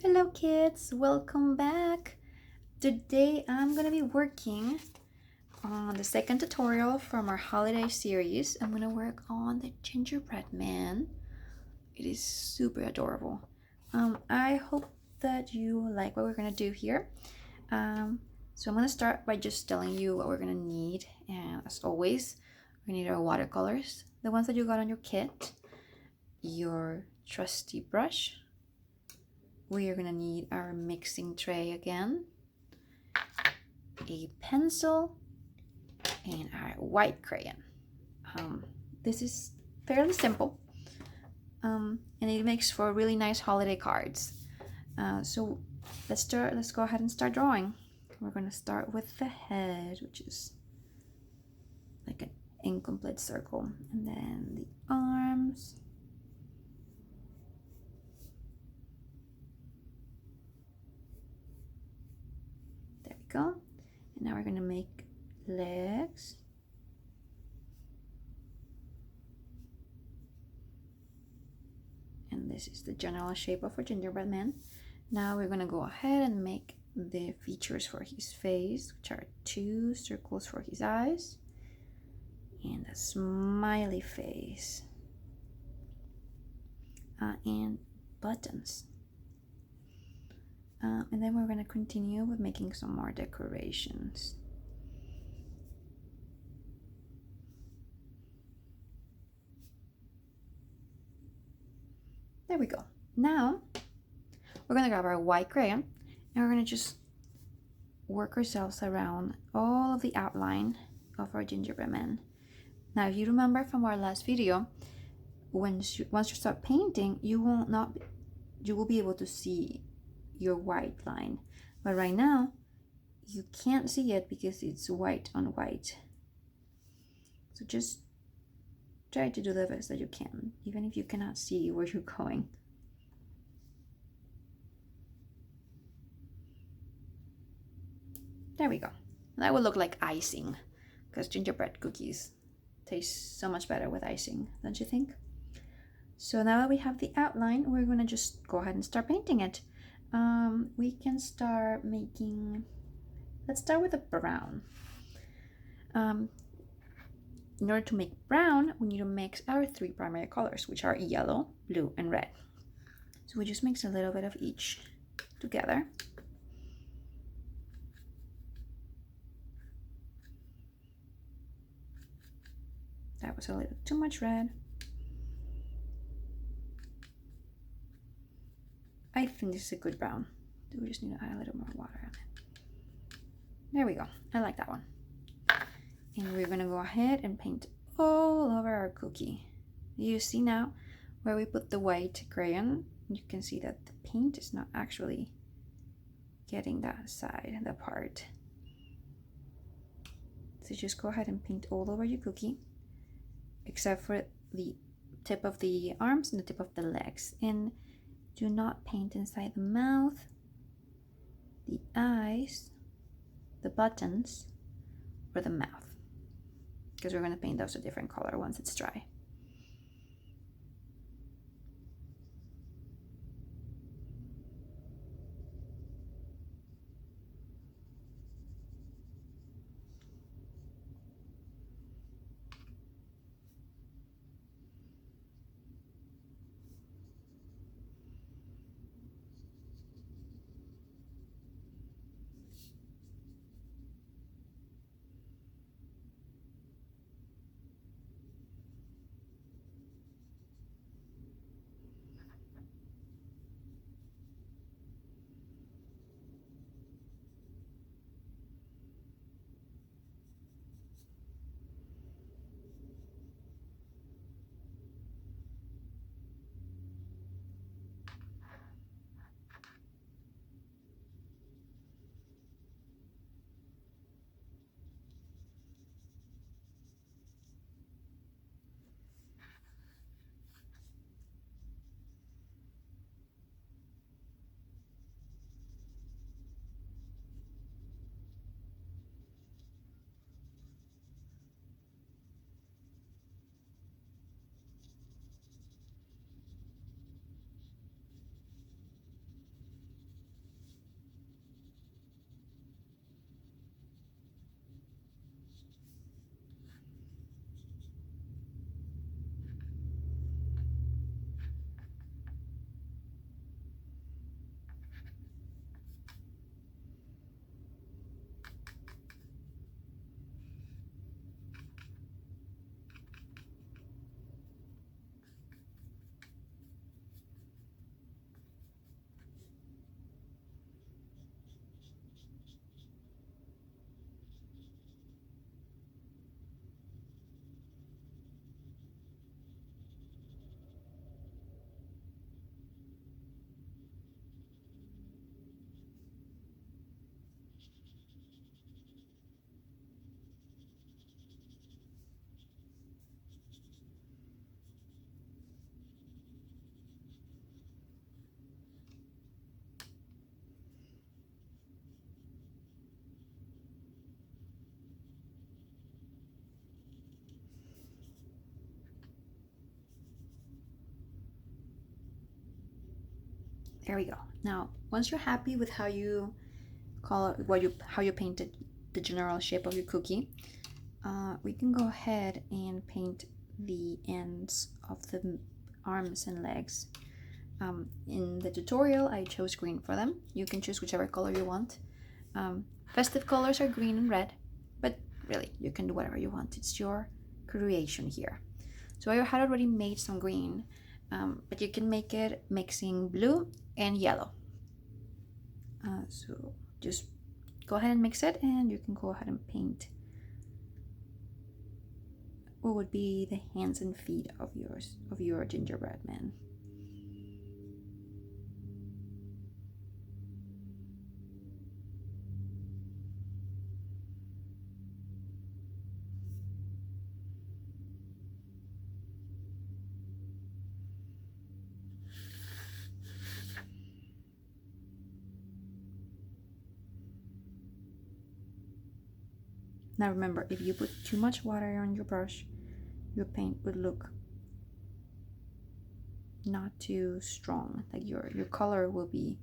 Hello kids, welcome back. Today I'm gonna be working on the second tutorial from our holiday series. I'm gonna work on the gingerbread man. It is super adorable. I hope that you like what we're gonna do here. So I'm gonna start by just telling you what we're gonna need, and as always, we need our watercolors, the ones that you got on your kit, your trusty brush. We are gonna need our mixing tray again, a pencil, and our white crayon. This is fairly simple, and it makes for really nice holiday cards. So let's go ahead and start drawing. We're gonna start with the head, which is like an incomplete circle, and then the arms. There we go. And now we're gonna make legs. And this is the general shape of our gingerbread man. Now we're gonna go ahead and make the features for his face, which are 2 circles for his eyes and a smiley face, and buttons. And then we're gonna continue with making some more decorations. There we go. Now we're gonna grab our white crayon and we're gonna just work ourselves around all of the outline of our gingerbread man. Now, if you remember from our last video, once you start painting, you will be able to see your white line, but right now you can't see it because it's white on white. So just try to do the best that you can, even if you cannot see where you're going. There we go. That will look like icing, because gingerbread cookies taste so much better with icing, don't you think? So now that we have the outline, we're gonna just go ahead and start painting it. We can start making, let's start with the brown. In order to make brown, we need to mix our 3 primary colors, which are yellow, blue, and red. So we just mix a little bit of each together. That was a little too much red. I think this is a good brown. We just need to add a little more water on it. There we go. I like that one. And we're gonna go ahead and paint all over our cookie. You see now where we put the white crayon, you can see that the paint is not actually getting that side, the part. So just go ahead and paint all over your cookie, except for the tip of the arms and the tip of the legs. And do not paint inside the mouth, the eyes, the buttons, or the mouth, because we're going to paint those a different color once it's dry. There we go. Now, once you're happy with how you how you painted the general shape of your cookie, we can go ahead and paint the ends of the arms and legs. In the tutorial, I chose green for them. You can choose whichever color you want. Festive colors are green and red, but really, you can do whatever you want. It's your creation here. So I had already made some green, but you can make it mixing blue and yellow. So just go ahead and mix it, and you can go ahead and paint what would be the hands and feet of your gingerbread man. Now remember, if you put too much water on your brush, your paint would look not too strong. Like your color will be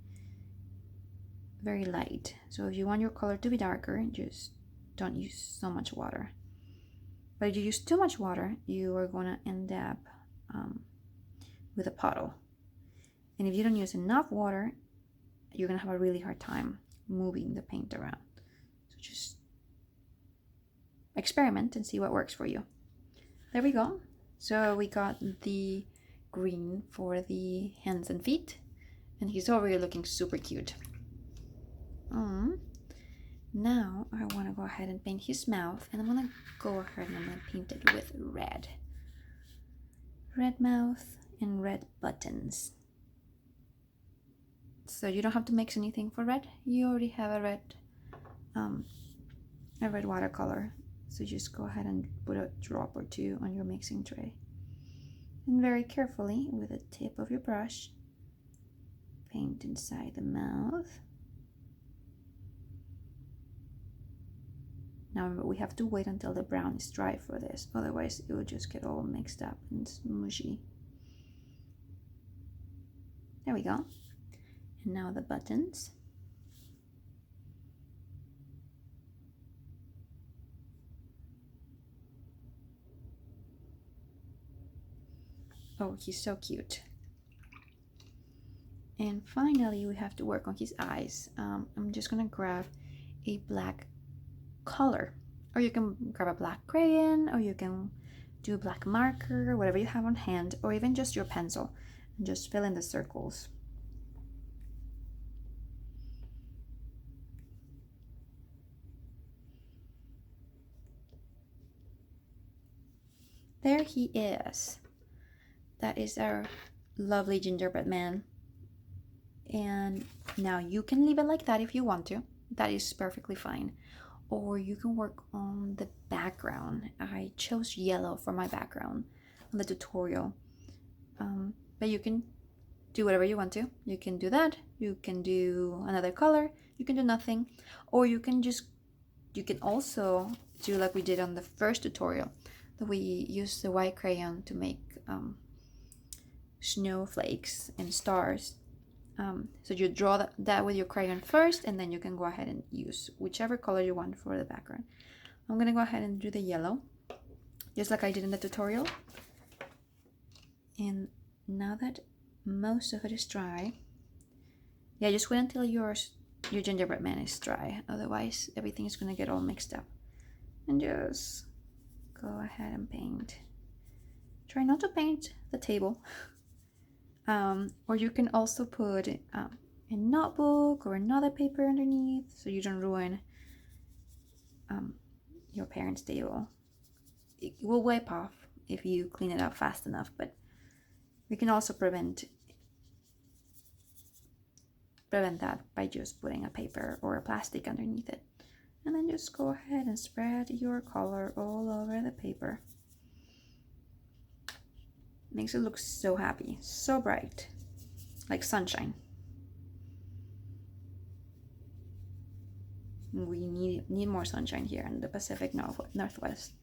very light. So if you want your color to be darker, just don't use so much water. But if you use too much water, you are going to end up with a puddle. And if you don't use enough water, you're going to have a really hard time moving the paint around. So just experiment and see what works for you. There we go. So we got the green for the hands and feet, and he's already looking super cute. Now I want to go ahead and paint his mouth, and I'm gonna go ahead and I'm gonna paint it with red mouth and red buttons. So you don't have to mix anything for red. You already have a red watercolor. So just go ahead and put a drop or two on your mixing tray. And very carefully, with the tip of your brush, paint inside the mouth. Now remember, we have to wait until the brown is dry for this, otherwise it will just get all mixed up and smushy. There we go. And now the buttons. Oh, he's so cute. And finally, we have to work on his eyes. I'm just gonna grab a black color, or you can grab a black crayon, or you can do a black marker, whatever you have on hand, or even just your pencil, and just fill in the circles. There he is. That is our lovely gingerbread man. And now you can leave it like that if you want to. That is perfectly fine. Or you can work on the background. I chose yellow for my background on the tutorial. But you can do whatever you want to. You can do that. You can do another color. You can do nothing. Or you can also do like we did on the first tutorial, that we used the white crayon to make snowflakes and stars. So you draw that with your crayon first, and then you can go ahead and use whichever color you want for the background. I'm gonna go ahead and do the yellow, just like I did in the tutorial. And now that most of it is dry, yeah, just wait until your gingerbread man is dry, otherwise everything is gonna get all mixed up. And just go ahead and paint. Try not to paint the table. Or you can also put a notebook or another paper underneath, so you don't ruin your parents' table. It will wipe off if you clean it up fast enough, but we can also prevent that by just putting a paper or a plastic underneath it. And then just go ahead and spread your color all over the paper. Makes it look so happy, so bright, like sunshine. We need more sunshine here in the Pacific Northwest.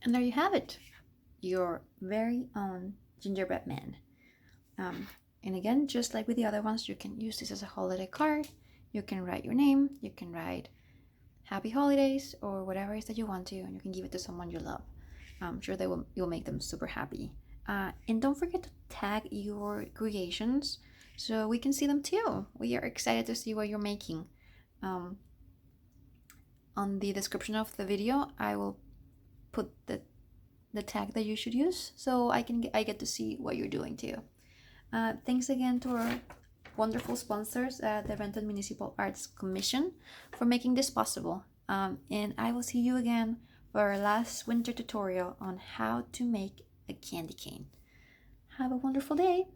And there you have it, your very own gingerbread man. And again, just like with the other ones, you can use this as a holiday card. You can write your name, you can write happy holidays or whatever it is that you want to, and you can give it to someone you love. I'm sure you'll make them super happy. And don't forget to tag your creations so we can see them too. We are excited to see what you're making. On the description of the video, I will put the tag that you should use so I get to see what you're doing too. Thanks again to our wonderful sponsors at the Renton Municipal Arts Commission for making this possible. And I will see you again for our last winter tutorial on how to make a candy cane. Have a wonderful day!